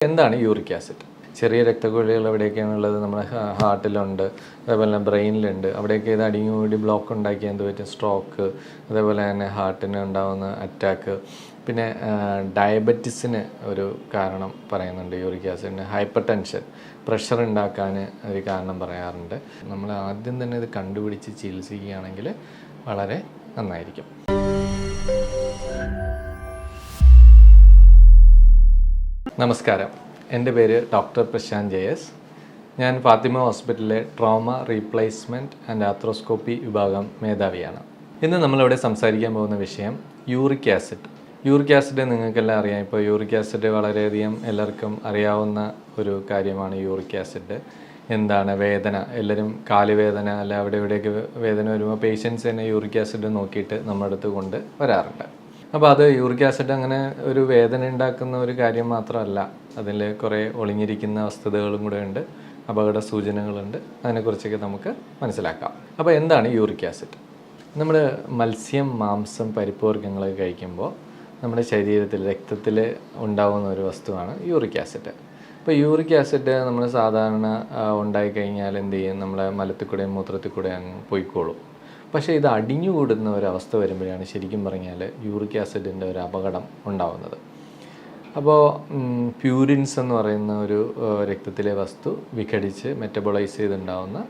എന്താണ് uric acid? ചെറിയ രക്തക്കുഴലുകൾ എവിടെയൊക്കെയാണുള്ളത്? നമ്മുടെ ഹാർട്ടിലുണ്ട്, അതേപോലെ തന്നെ ബ്രെയിനിലുണ്ട്. അവിടെയൊക്കെ ഇത് അടിഞ്ഞുകൂടി ബ്ലോക്ക് ഉണ്ടാക്കി എന്ത് പറ്റും? സ്ട്രോക്ക്, അതേപോലെ തന്നെ ഹാർട്ടിന് ഉണ്ടാകുന്ന അറ്റാക്ക്. പിന്നെ ഡയബറ്റിസിന് ഒരു കാരണം പറയുന്നുണ്ട് യൂറിക് ആസിഡിന്. ഹൈപ്പർ ടെൻഷൻ, പ്രഷർ ഉണ്ടാക്കാൻ ഒരു കാരണം പറയാറുണ്ട്. നമ്മൾ ആദ്യം തന്നെ ഇത് കണ്ടുപിടിച്ച് ചികിത്സിക്കുകയാണെങ്കിൽ വളരെ നന്നായിരിക്കും. നമസ്കാരം, എൻ്റെ പേര് ഡോക്ടർ പ്രശാന്ത് ജെ എസ്. ഞാൻ ഫാത്തിമ ഹോസ്പിറ്റലിലെ ട്രോമ റീപ്ലേസ്മെൻറ്റ് ആൻഡ് ആർത്രോസ്കോപ്പി വിഭാഗം മേധാവിയാണ്. ഇന്ന് നമ്മളിവിടെ സംസാരിക്കാൻ പോകുന്ന വിഷയം യൂറിക് ആസിഡ്. യൂറിക് ആസിഡ് നിങ്ങൾക്കെല്ലാം അറിയാം. ഇപ്പോൾ യൂറിക് ആസിഡ് വളരെയധികം എല്ലാവർക്കും അറിയാവുന്ന ഒരു കാര്യമാണ്. യൂറിക് ആസിഡ് എന്താണ്? വേദന, എല്ലാവരും കാലുവേദന അല്ല അവിടെ ഇവിടെയൊക്കെ വേദന വരുമ്പോൾ പേഷ്യൻസ് തന്നെ യൂറിക് ആസിഡ് നോക്കിയിട്ട് നമ്മുടെ അടുത്ത് കൊണ്ട് വരാറുണ്ട്. അപ്പോൾ അത് യൂറിക് ആസിഡ് അങ്ങനെ ഒരു വേദന ഉണ്ടാക്കുന്ന ഒരു കാര്യം മാത്രമല്ല, അതിൽ കുറേ ഒളിഞ്ഞിരിക്കുന്ന വസ്തുതകളും കൂടെ ഉണ്ട്, അപകട സൂചനകളുണ്ട്. അതിനെക്കുറിച്ചൊക്കെ നമുക്ക് മനസ്സിലാക്കാം. അപ്പോൾ എന്താണ് യൂറിക് ആസിഡ്? നമ്മൾ മത്സ്യം, മാംസം, പരിപ്പ് വർഗ്ഗങ്ങളൊക്കെ കഴിക്കുമ്പോൾ നമ്മുടെ ശരീരത്തിൽ, രക്തത്തിൽ ഉണ്ടാകുന്ന ഒരു വസ്തുവാണ് യൂറിക് ആസിഡ്. അപ്പോൾ യൂറിക് ആസിഡ് നമ്മൾ സാധാരണ ഉണ്ടായിക്കഴിഞ്ഞാൽ എന്ത് ചെയ്യും? നമ്മളെ മലത്തിൽ കൂടെയും മൂത്രത്തിൽ കൂടെ അങ്ങ് പോയിക്കോളും. പക്ഷേ ഇത് അടിഞ്ഞുകൂടുന്ന ഒരവസ്ഥ വരുമ്പോഴാണ് ശരിക്കും പറഞ്ഞാൽ യൂറിക് ആസിഡിൻ്റെ ഒരു അപകടം ഉണ്ടാകുന്നത്. അപ്പോൾ പ്യൂരിൻസ് എന്ന് പറയുന്ന ഒരു രക്തത്തിലെ വസ്തു വിഘടിച്ച് മെറ്റബോളൈസ് ചെയ്തുണ്ടാകുന്ന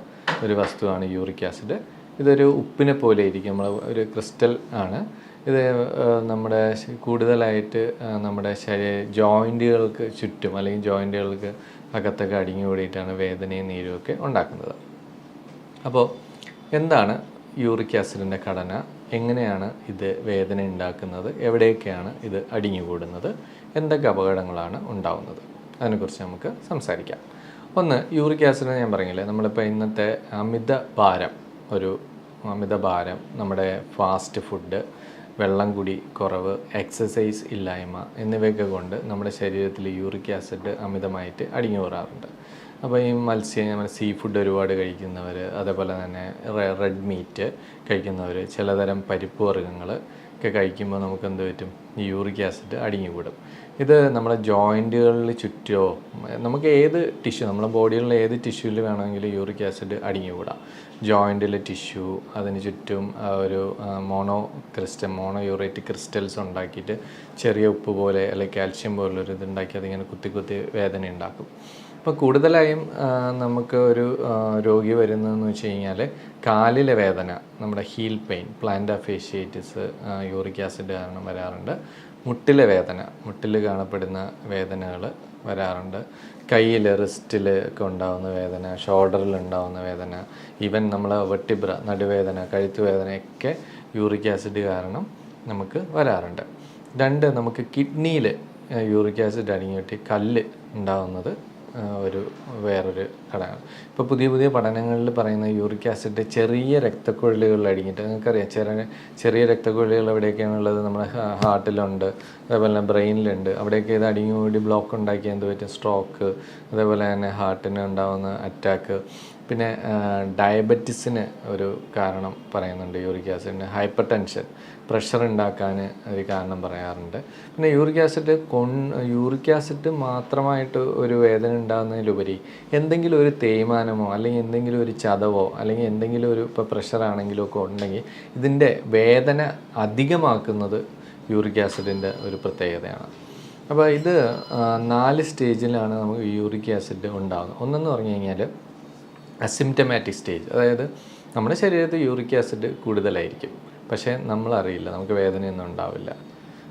ഒരു വസ്തുവാണ് യൂറിക് ആസിഡ്. ഇതൊരു ഉപ്പിനെ പോലെ ഇരിക്കും, നമ്മൾ ഒരു ക്രിസ്റ്റൽ ആണ് ഇത്. നമ്മുടെ കൂടുതലായിട്ട് നമ്മുടെ ജോയിൻറ്റുകൾക്ക് ചുറ്റും അല്ലെങ്കിൽ ജോയിൻറ്റുകൾക്ക് അകത്തൊക്കെ അടിഞ്ഞു കൂടിയിട്ടാണ് വേദനയും നീരുമൊക്കെ ഉണ്ടാക്കുന്നത്. അപ്പോൾ എന്താണ് യൂറിക് ആസിഡിൻ്റെ ഘടന? എങ്ങനെയാണ് ഇത് വേദന ഉണ്ടാക്കുന്നത്? എവിടെയൊക്കെയാണ് ഇത് അടിഞ്ഞുകൂടുന്നത്? എന്തൊക്കെ അപകടങ്ങളാണ് ഉണ്ടാവുന്നത്? അതിനെക്കുറിച്ച് നമുക്ക് സംസാരിക്കാം. ഒന്ന്, യൂറിക് ആസിഡ് ഞാൻ പറഞ്ഞില്ലേ, നമ്മളിപ്പോൾ ഇന്നത്തെ അമിതഭാരം, നമ്മുടെ ഫാസ്റ്റ് ഫുഡ്, വെള്ളം കുടി കുറവ്, എക്സസൈസ് ഇല്ലായ്മ എന്നിവയൊക്കെ കൊണ്ട് നമ്മുടെ ശരീരത്തിൽ യൂറിക് ആസിഡ് അമിതമായിട്ട് അടിഞ്ഞു കൂടാറുണ്ട്. അപ്പോൾ ഈ സീ ഫുഡ് ഒരുപാട് കഴിക്കുന്നവർ, അതേപോലെ തന്നെ റെഡ് മീറ്റ് കഴിക്കുന്നവർ, ചിലതരം പരിപ്പ് വർഗ്ഗങ്ങൾ ഒക്കെ കഴിക്കുമ്പോൾ നമുക്ക് എന്ത് പറ്റും? ഈ യൂറിക് ആസിഡ് അടിഞ്ഞുകൂടും. ഇത് നമ്മുടെ ജോയിൻറ്റുകളിൽ ചുറ്റോ, നമുക്ക് ഏത് ടിഷ്യൂ, നമ്മുടെ ബോഡിയിലുള്ള ഏത് ടിഷ്യൂവിൽ വേണമെങ്കിലും യൂറിക് ആസിഡ് അടിഞ്ഞുകൂടാം. ജോയിൻറ്റിലെ ടിഷ്യൂ, അതിന് ചുറ്റും ഒരു മോണോ യൂറേറ്റിക് ക്രിസ്റ്റൽസ് ഉണ്ടാക്കിയിട്ട് ചെറിയ ഉപ്പ് പോലെ അല്ലെങ്കിൽ കാൽഷ്യം പോലുള്ളൊരു ഇതുണ്ടാക്കി അതിങ്ങനെ കുത്തി വേദന ഉണ്ടാക്കും. അപ്പോൾ കൂടുതലായും നമുക്ക് ഒരു രോഗി വരുന്നതെന്ന് വെച്ച് കഴിഞ്ഞാൽ കാലിലെ വേദന, നമ്മുടെ heal pain, plantar fasciitis uric acid കാരണം വരാറുണ്ട്. മുട്ടിലെ വേദന, മുട്ടിൽ കാണപ്പെടുന്ന വേദനകൾ വരാറുണ്ട്. കയ്യിൽ, റിസ്റ്റിൽ ഒക്കെ ഉണ്ടാകുന്ന വേദന, ഷോൾഡറിൽ ഉണ്ടാകുന്ന വേദന, ഈവൻ നമ്മൾ വെർട്ടിബ്ര, നടുവേദന, കഴുത്ത് വേദനയൊക്കെ യൂറിക് ആസിഡ് കാരണം നമുക്ക് വരാറുണ്ട്. രണ്ട്, നമുക്ക് കിഡ്നിയിൽ യൂറിക് ആസിഡ് അടിഞ്ഞിട്ട് കല്ല് ഉണ്ടാകുന്നത് വേറൊരു ഘടകമാണ്. ഇപ്പോൾ പുതിയ പഠനങ്ങളിൽ പറയുന്ന യൂറിക് ആസിഡ് ചെറിയ രക്തക്കുഴലുകളിൽ അടിഞ്ഞിട്ട്, നിങ്ങൾക്കറിയാം ചെറിയ രക്തക്കുഴലുകൾ എവിടെയൊക്കെയാണുള്ളത്? നമ്മുടെ ഹാർട്ടിലുണ്ട്, അതേപോലെ തന്നെ ബ്രെയിനിലുണ്ട്. അവിടെയൊക്കെ ഇത് അടിഞ്ഞുകൂടി ബ്ലോക്ക് ഉണ്ടാക്കി എന്ത് പറ്റും? സ്ട്രോക്ക്, അതേപോലെ തന്നെ ഹാർട്ടിന് ഉണ്ടാകുന്ന അറ്റാക്ക്. പിന്നെ ഡയബറ്റിസിന് ഒരു കാരണം പറയുന്നുണ്ട് യൂറിക് ആസിഡിന്. ഹൈപ്പർ ടെൻഷൻ, പ്രഷർ ഉണ്ടാക്കാൻ ഒരു കാരണം പറയാറുണ്ട്. പിന്നെ യൂറിക് ആസിഡ് മാത്രമായിട്ട് ഒരു വേദന ഉണ്ടാകുന്നതിലുപരി എന്തെങ്കിലും ഒരു തേയ്മാനമോ അല്ലെങ്കിൽ എന്തെങ്കിലും ഒരു ചതവോ അല്ലെങ്കിൽ എന്തെങ്കിലും ഒരു ഇപ്പോൾ പ്രഷറാണെങ്കിലോ ഒക്കെ ഉണ്ടെങ്കിൽ ഇതിൻ്റെ വേദന അധികമാക്കുന്നത് യൂറിക് ആസിഡിൻ്റെ ഒരു പ്രത്യേകതയാണ്. അപ്പോൾ ഇത് 4 സ്റ്റേജിലാണ് നമുക്ക് യൂറിക് ആസിഡ് ഉണ്ടാകുന്നത്. ഒന്നെന്ന് പറഞ്ഞു കഴിഞ്ഞാൽ അസിംറ്റമാറ്റിക് സ്റ്റേജ്, അതായത് നമ്മുടെ ശരീരത്തിൽ യൂറിക് ആസിഡ് കൂടുതലായിരിക്കും, പക്ഷേ നമ്മളറിയില്ല, നമുക്ക് വേദനയൊന്നും ഉണ്ടാവില്ല.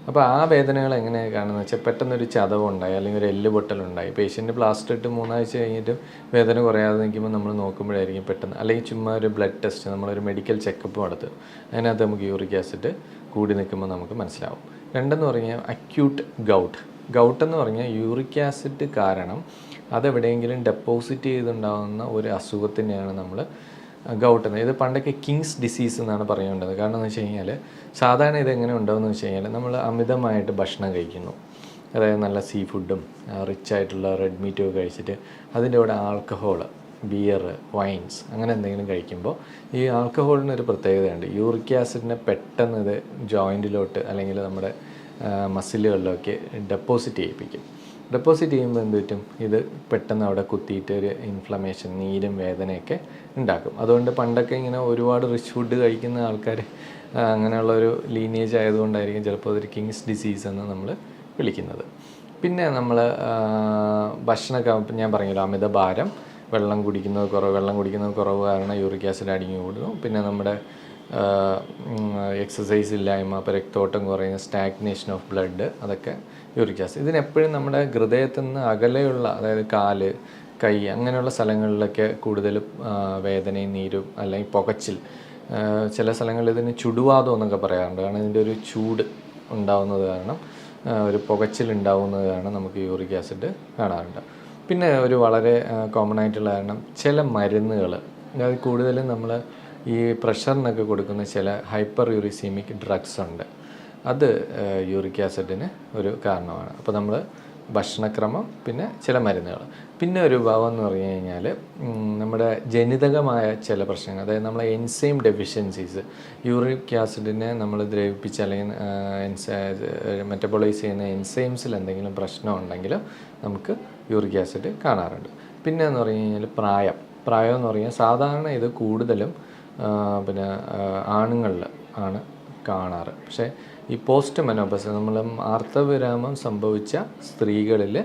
അപ്പോൾ ആ വേദനകൾ എങ്ങനെയാണ് കാണുന്നത് വെച്ചാൽ, പെട്ടെന്നൊരു ചതവുണ്ടായി അല്ലെങ്കിൽ ഒരു എല്ല് പൊട്ടലുണ്ടായി, പേഷ്യൻ്റ് പ്ലാസ്റ്റർ ഇട്ട് 3 ആഴ്ച കഴിഞ്ഞിട്ട് വേദന കുറയാതെ നിൽക്കുമ്പോൾ നമ്മൾ നോക്കുമ്പോഴായിരിക്കും പെട്ടെന്ന്, അല്ലെങ്കിൽ ചുമ്മാ ഒരു ബ്ലഡ് ടെസ്റ്റ്, നമ്മളൊരു മെഡിക്കൽ ചെക്കപ്പ് നടത്തും, അതിനകത്ത് നമുക്ക് യൂറിക് ആസിഡ് കൂടി നിൽക്കുമ്പോൾ നമുക്ക് മനസ്സിലാവും. രണ്ടെന്ന് പറഞ്ഞാൽ അക്യൂട്ട് ഗൗട്ട് എന്ന് പറഞ്ഞാൽ യൂറിക് ആസിഡ് കാരണം അതെവിടെയെങ്കിലും ഡെപ്പോസിറ്റ് ചെയ്തുണ്ടാകുന്ന ഒരു അസുഖത്തിനെയാണ് നമ്മൾ ഗൗട്ട് എന്ന്. ഇത് പണ്ടൊക്കെ കിങ്സ് ഡിസീസ് എന്നാണ് പറയേണ്ടത്. കാരണം എന്ന് വെച്ച് കഴിഞ്ഞാൽ സാധാരണ ഇതെങ്ങനെ ഉണ്ടാകുമെന്ന് വെച്ച് കഴിഞ്ഞാൽ നമ്മൾ അമിതമായിട്ട് ഭക്ഷണം കഴിക്കുന്നു, അതായത് നല്ല സീ ഫുഡും റിച്ച് ആയിട്ടുള്ള റെഡ് മീറ്റും ഒക്കെ കഴിച്ചിട്ട് അതിൻ്റെ കൂടെ ആൽക്കഹോൾ, ബിയർ, വൈൻസ് അങ്ങനെ എന്തെങ്കിലും കഴിക്കുമ്പോൾ ഈ ആൽക്കഹോളിനൊരു പ്രത്യേകതയുണ്ട്. യൂറിക് ആസിഡിനെ പെട്ടെന്ന് ഇത് ജോയിൻറ്റിലോട്ട് അല്ലെങ്കിൽ നമ്മുടെ മസിലുകളിലൊക്കെ ഡെപ്പോസിറ്റ് ചെയ്യിപ്പിക്കും. ഡെപ്പോസിറ്റ് ചെയ്യുമ്പോൾ എന്ത് പറ്റും, ഇത് പെട്ടെന്ന് അവിടെ കുത്തിയിട്ട് ഒരു ഇൻഫ്ലമേഷൻ, നീരും വേദനയൊക്കെ ഉണ്ടാക്കും. അതുകൊണ്ട് പണ്ടൊക്കെ ഇങ്ങനെ ഒരുപാട് റിച്ച് ഫുഡ് കഴിക്കുന്ന ആൾക്കാർ അങ്ങനെയുള്ളൊരു ലീനേജ് ആയതുകൊണ്ടായിരിക്കും ചിലപ്പോൾ അതൊരു കിങ്സ് ഡിസീസ് എന്ന് നമ്മൾ വിളിക്കുന്നത്. പിന്നെ നമ്മൾ ഭക്ഷണമൊക്കെ ഞാൻ പറഞ്ഞല്ലോ, അമിതഭാരം, വെള്ളം കുടിക്കുന്നത് കുറവ് കാരണം യൂറിക് ആസിഡ് അടിഞ്ഞു കൂടുന്നു. പിന്നെ നമ്മുടെ എക്സസൈസ് ഇല്ലായ്മ, അപ്പോൾ രക്തോട്ടം കുറയുന്ന, സ്റ്റാഗ്നേഷൻ ഓഫ് ബ്ലഡ്, അതൊക്കെ യൂറിക് ആസിഡ്. ഇതിനെപ്പോഴും നമ്മുടെ ഹൃദയത്തിൽ നിന്ന് അകലെയുള്ള, അതായത് കാല്, കൈ അങ്ങനെയുള്ള സ്ഥലങ്ങളിലൊക്കെ കൂടുതൽ വേദനയും നീരും അല്ലെങ്കിൽ പുകച്ചിൽ, ചില സ്ഥലങ്ങളിൽ ഇതിന് ചുടുവാദം എന്നൊക്കെ പറയാറുണ്ട്. കാരണം ഇതിൻ്റെ ഒരു ചൂട് ഉണ്ടാവുന്നത് കാരണം, ഒരു പുകച്ചിൽ ഉണ്ടാവുന്നത് കാരണം നമുക്ക് യൂറിക് ആസിഡ് കാണാറുണ്ട്. പിന്നെ ഒരു വളരെ കോമൺ ആയിട്ടുള്ള കാരണം, ചില മരുന്നുകൾ, അതായത് കൂടുതലും നമ്മൾ ഈ പ്രഷറിനൊക്കെ കൊടുക്കുന്ന ചില ഹൈപ്പർ യൂറിസീമിക് ഡ്രഗ്സ് ഉണ്ട്. അത് യൂറിക് ആസിഡിന് ഒരു കാരണമാണ്. അപ്പോൾ നമ്മൾ ഭക്ഷണക്രമം, പിന്നെ ചില മരുന്നുകൾ, പിന്നെ ഒരു ഭാവം എന്ന് പറഞ്ഞു കഴിഞ്ഞാൽ നമ്മുടെ ജനിതകമായ ചില പ്രശ്നങ്ങൾ, അതായത് നമ്മളെ എൻസൈം ഡെഫിഷ്യൻസീസ്, യൂറിക് ആസിഡിനെ നമ്മൾ ദ്രവിപ്പിച്ച് അല്ലെങ്കിൽ മെറ്റബോളൈസ് ചെയ്യുന്ന എൻസൈംസിൽ എന്തെങ്കിലും പ്രശ്നം ഉണ്ടെങ്കിൽ നമുക്ക് യൂറിക് ആസിഡ് കാണാറുണ്ട്. പിന്നെ എന്ന് പറഞ്ഞു കഴിഞ്ഞാൽ പ്രായം എന്ന് പറഞ്ഞാൽ സാധാരണ ഇത് കൂടുതലും പിന്നെ ആണുങ്ങളിൽ ആണ് കാണാറ്. പക്ഷേ ഈ പോസ്റ്റ് മെനോപ്പസ്, നമ്മൾ ആർത്തവിരാമം സംഭവിച്ച സ്ത്രീകളിൽ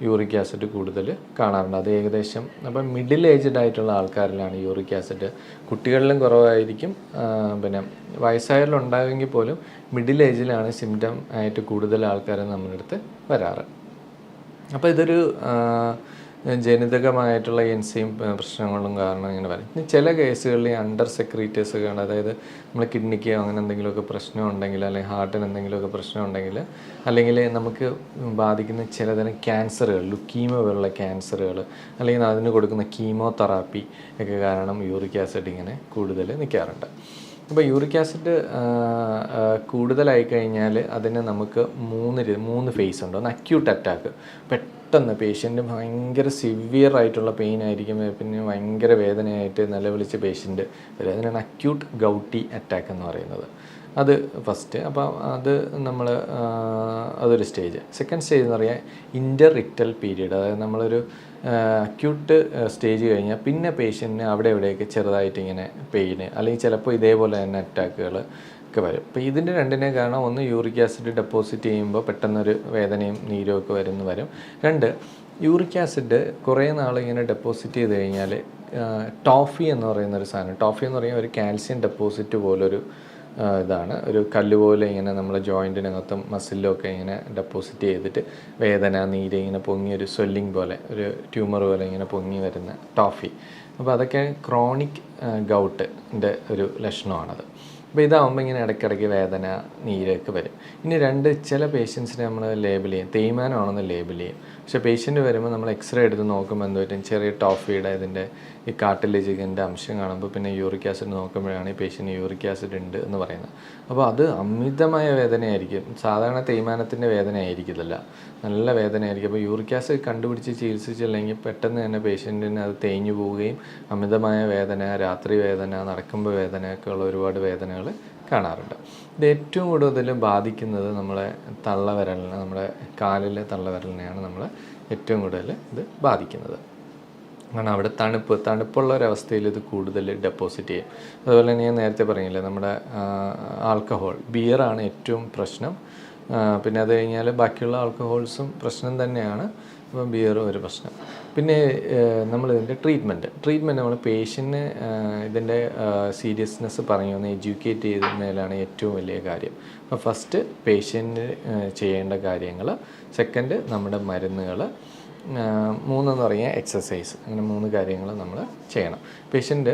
യൂറിക് ആസിഡ് കൂടുതൽ കാണാറുണ്ട്. അത് ഏകദേശം അപ്പം മിഡിൽ ഏജ്ഡ് ആയിട്ടുള്ള ആൾക്കാരിലാണ് യൂറിക് ആസിഡ്. കുട്ടികളിലും കുറവായിരിക്കും, പിന്നെ വയസ്സായാലുണ്ടാകുമെങ്കിൽ പോലും മിഡിൽ ഏജിലാണ് സിംറ്റം ആയിട്ട് കൂടുതൽ ആൾക്കാർ നമ്മുടെ അടുത്ത് വരാറ്. അപ്പോൾ ഇതൊരു ജനിതകമായിട്ടുള്ള എൻസൈം പ്രശ്നങ്ങളും കാരണം ഇങ്ങനെ വരും. ചില കേസുകളിൽ അണ്ടർ സെക്രീറ്റേഴ്സ് കാണും, അതായത് നമ്മൾ കിഡ്നിക്ക് അങ്ങനെ എന്തെങ്കിലുമൊക്കെ പ്രശ്നം ഉണ്ടെങ്കിൽ, അല്ലെങ്കിൽ ഹാർട്ടിന് എന്തെങ്കിലുമൊക്കെ പ്രശ്നം ഉണ്ടെങ്കിൽ, അല്ലെങ്കിൽ നമുക്ക് ബാധിക്കുന്ന ചിലതരം ക്യാൻസറുകൾ, ലുക്കീമിയ പോലുള്ള ക്യാൻസറുകൾ, അല്ലെങ്കിൽ അതിന് കൊടുക്കുന്ന കീമോതെറാപ്പി ഒക്കെ കാരണം യൂറിക് ആസിഡ് ഇങ്ങനെ കൂടുതൽ നിൽക്കാറുണ്ട്. അപ്പോൾ യൂറിക് ആസിഡ് കൂടുതലായി കഴിഞ്ഞാൽ അതിന് നമുക്ക് മൂന്ന് ഫേസ് ഉണ്ട്. ഒന്ന് അക്യൂട്ട് അറ്റാക്ക്, പെട്ടെന്ന് പേഷ്യൻ്റ് ഭയങ്കര സിവിയർ ആയിട്ടുള്ള പെയിൻ ആയിരിക്കും, പിന്നെ ഭയങ്കര വേദനയായിട്ട് നിലവിളിച്ച് പേഷ്യൻ്റ് വരും. അതിനാണ് അക്യൂട്ട് ഗൗട്ടി അറ്റാക്ക് എന്ന് പറയുന്നത്. അത് ഫസ്റ്റ്. അപ്പം അത് നമ്മൾ അതൊരു സ്റ്റേജ്. സെക്കൻഡ് സ്റ്റേജ് എന്ന് പറയാൻ ഇൻ്റർ ഇക്ടൽ പീരീഡ്, അതായത് നമ്മളൊരു അക്യൂട്ട് സ്റ്റേജ് കഴിഞ്ഞാൽ പിന്നെ പേഷ്യൻറ്റിന് അവിടെ എവിടെയൊക്കെ ചെറുതായിട്ട് ഇങ്ങനെ പെയിന്, അല്ലെങ്കിൽ ചിലപ്പോൾ ഇതേപോലെ തന്നെ അറ്റാക്കുകൾ ഒക്കെ വരും. അപ്പോൾ ഇതിൻ്റെ രണ്ടിനെ കാരണം, ഒന്ന് യൂറിക് ആസിഡ് ഡെപ്പോസിറ്റ് ചെയ്യുമ്പോൾ പെട്ടെന്നൊരു വേദനയും നീരും ഒക്കെ വരും. രണ്ട്, യൂറിക് ആസിഡ് കുറേ നാൾ ഇങ്ങനെ ഡെപ്പോസിറ്റ് ചെയ്ത് കഴിഞ്ഞാൽ ടോഫി എന്ന് പറയുന്നൊരു സാധനം, ടോഫി എന്ന് പറയുന്ന ഒരു കാൽസ്യം ഡെപ്പോസിറ്റ് പോലൊരു ഇതാണ്, ഒരു കല്ല് പോലെ ഇങ്ങനെ നമ്മുടെ ജോയിൻറ്റിനകത്തും മസിലിലും ഒക്കെ ഇങ്ങനെ ഡെപ്പോസിറ്റ് ചെയ്തിട്ട് വേദന, നീര് ഇങ്ങനെ പൊങ്ങി, ഒരു സ്വെല്ലിങ് പോലെ, ഒരു ട്യൂമർ പോലെ ഇങ്ങനെ പൊങ്ങി വരുന്ന ടോഫി. അപ്പോൾ അതൊക്കെ ക്രോണിക് ഗൗട്ടിൻ്റെ ഒരു ലക്ഷണമാണത്. അപ്പോൾ ഇതാകുമ്പോൾ ഇങ്ങനെ ഇടയ്ക്കിടയ്ക്ക് വേദന, നീരൊക്കെ വരും. ഇനി ചില പേഷ്യൻസിനെ നമ്മൾ ലേബിൾ ചെയ്യും, തേയ്മാനമാണെന്ന് ലേബിൾ ചെയ്യും. പക്ഷേ പേഷ്യൻ്റ് വരുമ്പോൾ നമ്മൾ എക്സ്റേ എടുത്ത് നോക്കുമ്പോൾ എന്ത് പറ്റും, ചെറിയ ടോഫിയുടെ ഇതിൻ്റെ ഈ കാർട്ടിലേജിൻ്റെ അംശം കാണുമ്പോൾ പിന്നെ യൂറിക് ആസിഡ് നോക്കുമ്പോഴാണ് ഈ പേഷ്യൻ്റ് യൂറിക് ആസിഡ് ഉണ്ട് എന്ന് പറയുന്നത്. അപ്പോൾ അത് അമിതമായ വേദനയായിരിക്കും, സാധാരണ തേയ്മാനത്തിൻ്റെ വേദന ആയിരിക്കില്ല, നല്ല വേദനയായിരിക്കും. അപ്പോൾ യൂറിക് ആസിഡ് കണ്ടുപിടിച്ച് ചികിത്സിച്ചില്ലെങ്കിൽ പെട്ടെന്ന് തന്നെ പേഷ്യൻറ്റിന് അത് തേഞ്ഞു പോവുകയും അമിതമായ വേദന, രാത്രി വേദന, നടക്കുമ്പോൾ വേദനയൊക്കെ ഉള്ള ഒരുപാട് വേദനകൾ കാണാറുണ്ട്. ഇത് ഏറ്റവും കൂടുതൽ ബാധിക്കുന്നത് നമ്മളെ തള്ളവിരലിനെ, നമ്മുടെ കാലിലെ തള്ളവിരലിനെയാണ് നമ്മൾ ഏറ്റവും കൂടുതൽ ഇത് ബാധിക്കുന്നത്. കാരണം അവിടെ തണുപ്പുള്ള ഒരവസ്ഥയിൽ ഇത് കൂടുതൽ ഡെപ്പോസിറ്റ് ചെയ്യും. അതുപോലെ തന്നെ ഞാൻ നേരത്തെ പറഞ്ഞില്ലേ, നമ്മുടെ ബിയറാണ് ഏറ്റവും പ്രശ്നം. പിന്നെ അത് കഴിഞ്ഞാൽ ബാക്കിയുള്ള ആൽക്കഹോൾസും പ്രശ്നം തന്നെയാണ്. അപ്പം ബിയറും ഒരു പ്രശ്നം. പിന്നെ നമ്മളിതിൻ്റെ ട്രീറ്റ്മെൻറ്റ് നമ്മൾ പേഷ്യൻറ്റിന് ഇതിൻ്റെ സീരിയസ്നെസ് ഒന്ന് എഡ്യൂക്കേറ്റ് ചെയ്യുന്നതിലാണ് ഏറ്റവും വലിയ കാര്യം. അപ്പോൾ ഫസ്റ്റ് പേഷ്യൻറ്റ് ചെയ്യേണ്ട കാര്യങ്ങൾ, സെക്കൻഡ് നമ്മുടെ മരുന്നുകൾ, മൂന്നെന്ന് പറഞ്ഞാൽ എക്സസൈസ്. അങ്ങനെ 3 കാര്യങ്ങൾ നമ്മൾ ചെയ്യണം. പേഷ്യൻ്റ്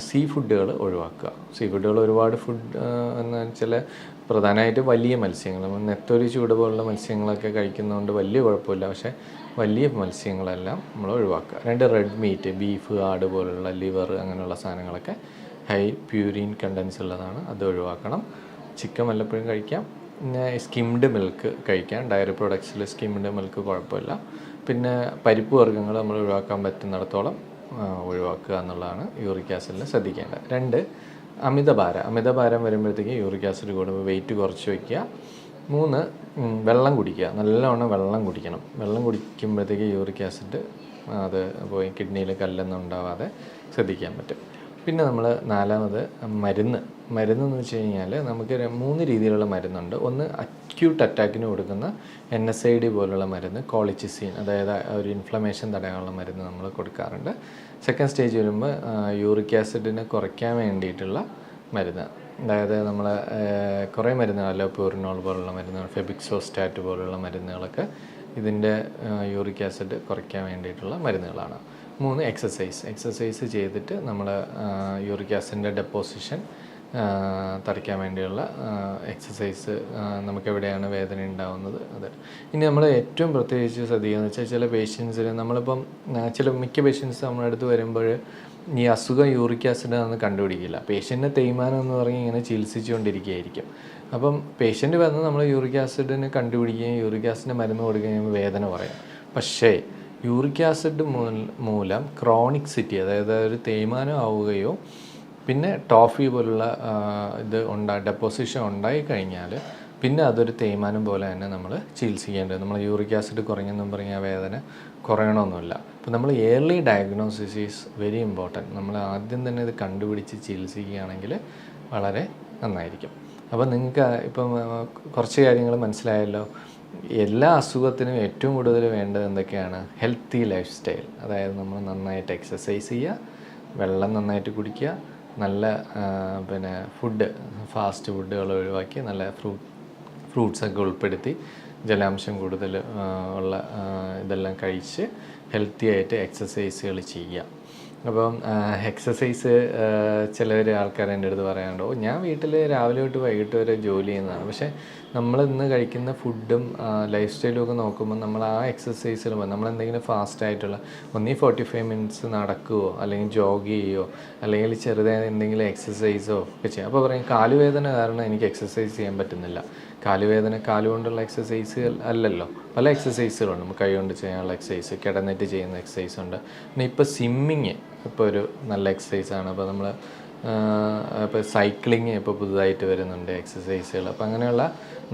സീ ഫുഡുകൾ ഒഴിവാക്കുക. സീ ഫുഡുകൾ ഒരുപാട് എന്ന് വെച്ചാൽ പ്രധാനമായിട്ട് വലിയ മത്സ്യങ്ങൾ, നെത്തോലി, ചൂട് പോലുള്ള മത്സ്യങ്ങളൊക്കെ കഴിക്കുന്നതുകൊണ്ട് വലിയ കുഴപ്പമില്ല. പക്ഷേ വലിയ മത്സ്യങ്ങളെല്ലാം നമ്മൾ ഒഴിവാക്കുക. 2, റെഡ് മീറ്റ്, ബീഫ്, ആട് പോലുള്ള ലിവർ അങ്ങനെയുള്ള സാധനങ്ങളൊക്കെ ഹൈ പ്യൂരിൻ കണ്ടൻസ് ഉള്ളതാണ്, അത് ഒഴിവാക്കണം. ചിക്കൻ വല്ലപ്പോഴും കഴിക്കാം. പിന്നെ സ്കിംഡ് മിൽക്ക് കഴിക്കാം, ഡയറി പ്രൊഡക്ട്സിൽ സ്കിംഡ് മിൽക്ക് കുഴപ്പമില്ല. പിന്നെ പരിപ്പ് വർഗ്ഗങ്ങൾ നമ്മൾ ഒഴിവാക്കാൻ പറ്റുന്നിടത്തോളം ഒഴിവാക്കുക എന്നുള്ളതാണ് യൂറിക് ആസിഡിൽ ശ്രദ്ധിക്കേണ്ടത്. 2, അമിതഭാരം വരുമ്പോഴത്തേക്ക് യൂറിക് ആസിഡ് കൂടുമ്പോൾ വെയിറ്റ് കുറച്ച് വയ്ക്കുക. 3 വെള്ളം കുടിക്കുക, നല്ലവണ്ണം വെള്ളം കുടിക്കണം. വെള്ളം കുടിക്കുമ്പോഴത്തേക്ക് യൂറിക് ആസിഡ് അത് പോയി കിഡ്നിയിൽ കല്ലൊന്നും ഉണ്ടാവാതെ ശ്രദ്ധിക്കാൻ പറ്റും. പിന്നെ നമ്മൾ 4ാമത് മരുന്നെന്ന് വെച്ച് കഴിഞ്ഞാൽ നമുക്ക് 3 രീതിയിലുള്ള മരുന്നുണ്ട്. ഒന്ന് അക്യൂട്ട് അറ്റാക്കിന് കൊടുക്കുന്ന NSAID പോലുള്ള മരുന്ന്, കോളിച്ചിസിൻ, അതായത് ഒരു ഇൻഫ്ലമേഷൻ തടയാനുള്ള മരുന്ന് നമ്മൾ കൊടുക്കാറുണ്ട്. സെക്കൻഡ് സ്റ്റേജ് വരുമ്പോൾ യൂറിക് ആസിഡിനെ കുറയ്ക്കാൻ വേണ്ടിയിട്ടുള്ള മരുന്ന്, അതായത് നമ്മൾ കുറേ മരുന്നുകളല്ലോ, പ്യൂറിനോൾ പോലുള്ള മരുന്നുകൾ, ഫെബിക്സോസ്റ്റാറ്റ് പോലുള്ള മരുന്നുകളൊക്കെ ഇതിൻ്റെ യൂറിക് ആസിഡ് കുറയ്ക്കാൻ വേണ്ടിയിട്ടുള്ള മരുന്നുകളാണ്. 3 എക്സസൈസ് ചെയ്തിട്ട് നമ്മൾ യൂറിക് ആസിഡിൻ്റെ ഡെപ്പോസിഷൻ തടയ്ക്കാൻ വേണ്ടിയുള്ള എക്സസൈസ്, നമുക്കെവിടെയാണ് വേദന ഉണ്ടാകുന്നത് അത്. ഇനി നമ്മൾ ഏറ്റവും പ്രത്യേകിച്ച് ശ്രദ്ധിക്കുകയെന്ന് വെച്ചാൽ, ചില പേഷ്യൻസിൽ നമ്മളിപ്പം മിക്ക പേഷ്യൻസ് നമ്മുടെ അടുത്ത് വരുമ്പോൾ ഈ അസുഖം യൂറിക് ആസിഡ് ആണെന്ന് കണ്ടുപിടിക്കില്ല. പേഷ്യൻറ്റിനെ തേയ്മാനം എന്ന് പറഞ്ഞ് ഇങ്ങനെ ചികിത്സിച്ചുകൊണ്ടിരിക്കുകയായിരിക്കും. അപ്പം പേഷ്യൻ്റ് വന്ന് നമ്മൾ യൂറിക് ആസിഡിനെ കണ്ടുപിടിക്കുകയും യൂറിക് ആസിഡിൻ്റെ മരുന്ന് കൊടുക്കുകയും വേദന പറയാം. പക്ഷേ യൂറിക് ആസിഡ് മൂലം ക്രോണിക്സിറ്റി, അതായത് ഒരു തേയ്മാനം ആവുകയോ പിന്നെ ടോഫി പോലുള്ള ഡെപ്പോസിഷൻ ഉണ്ടായിക്കഴിഞ്ഞാൽ പിന്നെ അതൊരു തേയ്മാനം പോലെ തന്നെ നമ്മൾ ചികിത്സിക്കേണ്ടത്. നമ്മൾ യൂറിക് ആസിഡ് കുറഞ്ഞെന്നും പറഞ്ഞാൽ വേദന കുറയണമെന്നില്ല. അപ്പോൾ നമ്മൾ early diagnosis is very important. നമ്മൾ ആദ്യം തന്നെ ഇത് കണ്ടുപിടിച്ച് ചികിത്സിക്കുകയാണെങ്കിൽ വളരെ നന്നായിരിക്കും. അപ്പോൾ നിങ്ങൾക്ക് ഇപ്പം കുറച്ച് കാര്യങ്ങൾ മനസ്സിലായല്ലോ. എല്ലാ അസുഖത്തിനും ഏറ്റവും കൂടുതൽ വേണ്ടത് എന്തൊക്കെയാണ്? Healthy life style. അതായത് നമ്മൾ നന്നായിട്ട് എക്സസൈസ് ചെയ്യുക, വെള്ളം നന്നായിട്ട് കുടിക്കുക, നല്ല ഫുഡ്, ഫാസ്റ്റ് ഫുഡുകൾ ഒഴിവാക്കി നല്ല ഫ്രൂട്ട്സൊക്കെ ഉൾപ്പെടുത്തി ജലാംശം കൂടുതൽ ഉള്ള ഇതെല്ലാം കഴിച്ച് ഹെൽത്തി ആയിട്ട് എക്സസൈസുകൾ ചെയ്യുക. അപ്പം എക്സസൈസ് ചിലർ ആൾക്കാർ എൻ്റെ അടുത്ത് പറയാറുണ്ട്, ഞാൻ വീട്ടിൽ രാവിലെ തൊട്ട് വൈകിട്ട് വരെ ജോലി ചെയ്യുന്നതാണ്. പക്ഷേ നമ്മൾ ഇന്ന് കഴിക്കുന്ന ഫുഡും ലൈഫ് സ്റ്റൈലും ഒക്കെ നോക്കുമ്പോൾ നമ്മൾ ആ എക്സസൈസിൽ നമ്മളെന്തെങ്കിലും ഫാസ്റ്റായിട്ടുള്ള 45 മിനിറ്റ്സ് നടക്കുകയോ അല്ലെങ്കിൽ ജോഗ് ചെയ്യുകയോ അല്ലെങ്കിൽ ചെറുതായ എന്തെങ്കിലും എക്സസൈസോ ഒക്കെ ചെയ്യാം. അപ്പോൾ പറയും കാലുവേദന കാരണം എനിക്ക് എക്സസൈസ് ചെയ്യാൻ പറ്റുന്നില്ല. കാലുവേദന കാലുകൊണ്ടുള്ള എക്സസൈസുകൾ അല്ലല്ലോ, പല എക്സസൈസുകളുണ്ട്. നമുക്ക് കൈ കൊണ്ട് ചെയ്യാനുള്ള എക്സസൈസ്, കിടന്നിട്ട് ചെയ്യുന്ന എക്സസൈസ് ഉണ്ട്. പിന്നെ ഇപ്പോൾ സ്വിമ്മിങ് ഇപ്പോൾ ഒരു നല്ല എക്സസൈസാണ്. അപ്പോൾ നമ്മൾ ഇപ്പോൾ സൈക്ലിങ് ഇപ്പോൾ പുതുതായിട്ട് വരുന്നുണ്ട് എക്സസൈസുകൾ. അപ്പോൾ അങ്ങനെയുള്ള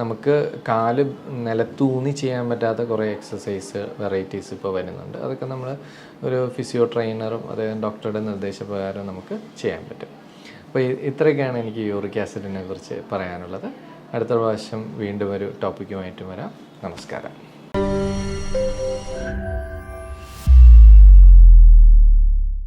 നമുക്ക് കാല് നിലത്തൂന്നി ചെയ്യാൻ പറ്റാത്ത കുറേ എക്സസൈസ് വെറൈറ്റീസ് ഇപ്പോൾ വരുന്നുണ്ട്. അതൊക്കെ നമ്മൾ ഒരു ഫിസിയോ ട്രെയിനറും അതായത് ഡോക്ടറുടെ നിർദ്ദേശപ്രകാരം നമുക്ക് ചെയ്യാൻ പറ്റും. അപ്പോൾ ഇത്രയൊക്കെയാണ് എനിക്ക് യൂറിക് ആസിഡിനെ കുറിച്ച് പറയാനുള്ളത്. അടുത്ത പ്രാവശ്യം വീണ്ടും ഒരു ടോപ്പിക്കുമായിട്ട് വരാം. നമസ്കാരം.